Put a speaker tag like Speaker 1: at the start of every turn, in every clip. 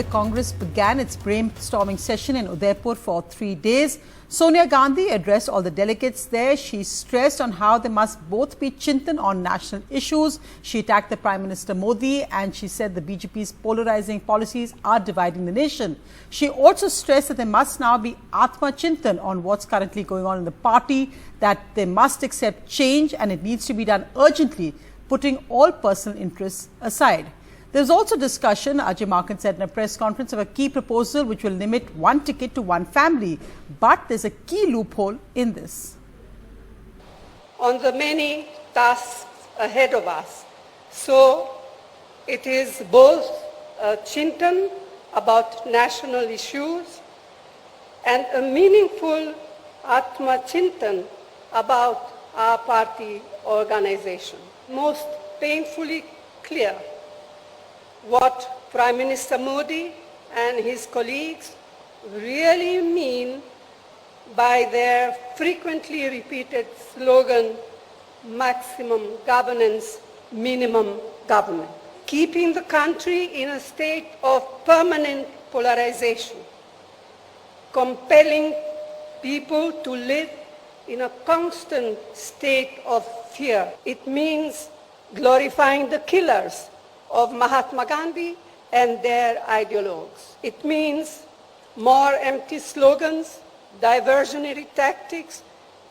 Speaker 1: the Congress began its brainstorming session in Udaipur for 3 days. Sonia Gandhi addressed all the delegates there. She stressed on how they must both be Chintan on national issues. She attacked the Prime Minister Modi and she said the BJP's polarizing policies are dividing the nation. She also stressed that there must now be Atma Chintan on what's currently going on in the party, that they must accept change and it needs to be done urgently, putting all personal interests aside. There was also discussion, Ajay Markan said in a press conference, of a key proposal which will limit one ticket to one family. But there's a key loophole in this.
Speaker 2: On the many tasks ahead of us, so it is both a Chintan about national issues and a meaningful Atma Chintan about our party organization. Most painfully clear what Prime Minister Modi and his colleagues really mean by their frequently repeated slogan, maximum governance, minimum government, keeping the country in a state of permanent polarization, compelling people to live in a constant state of fear. It means glorifying the killers of Mahatma Gandhi and their ideologues. It means more empty slogans, diversionary tactics,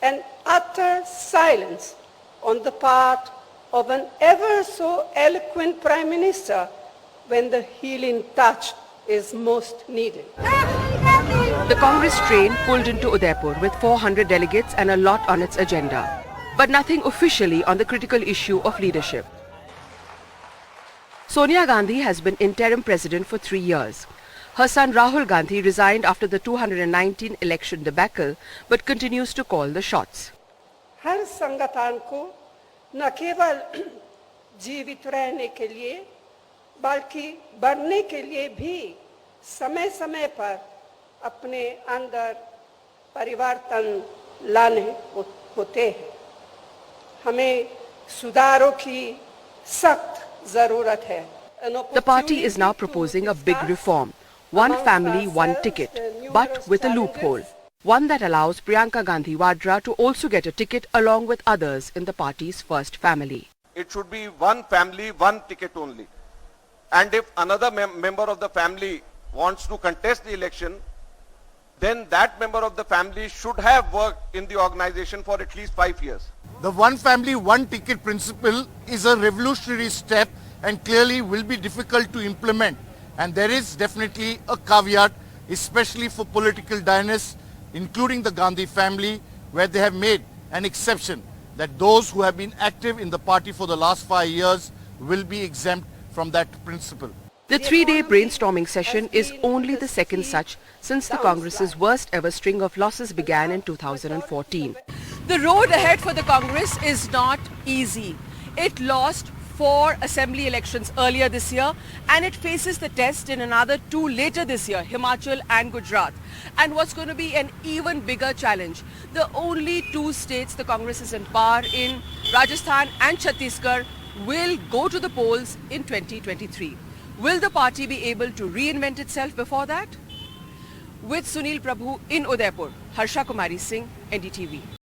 Speaker 2: and utter silence on the part of an ever so eloquent Prime Minister when the healing touch is most needed.
Speaker 3: The Congress train pulled into Udaipur with 400 delegates and a lot on its agenda, but nothing officially on the critical issue of leadership. Sonia Gandhi has been interim president for 3 years. Her son Rahul Gandhi resigned after the 219 election debacle but continues to call the shots.
Speaker 2: हर संगठन को न केवल जीवित रहने के लिए बल्कि बढ़ने के लिए भी समय-समय पर अपने अंदर परिवर्तन लाने होते हैं. हमें सुधारों की सख्त जरूरत है.
Speaker 3: The party is now proposing a big reform. One family, one ticket, but with a loophole. One that allows Priyanka Gandhi Vadra to also get a ticket along with others in the party's first family.
Speaker 4: It should be one family, one ticket only. And if another member of the family wants to contest the election, then that member of the family should have worked in the organization for at least 5 years.
Speaker 5: The one family, one ticket principle is a revolutionary step and clearly will be difficult to implement. And there is definitely a caveat, especially for political dynasts, including the Gandhi family, where they have made an exception that those who have been active in the party for the last 5 years will be exempt from that principle.
Speaker 3: The 3-day brainstorming session is only the second such since the Congress's worst ever string of losses began in 2014.
Speaker 6: The road ahead for the Congress is not easy. It lost 4 assembly elections earlier this year and it faces the test in another 2 later this year, Himachal and Gujarat. And what's going to be an even bigger challenge, the only 2 states the Congress is in power in, Rajasthan and Chhattisgarh, will go to the polls in 2023. Will the party be able to reinvent itself before that? With Sunil Prabhu in Udaipur, Harsha Kumari Singh, NDTV.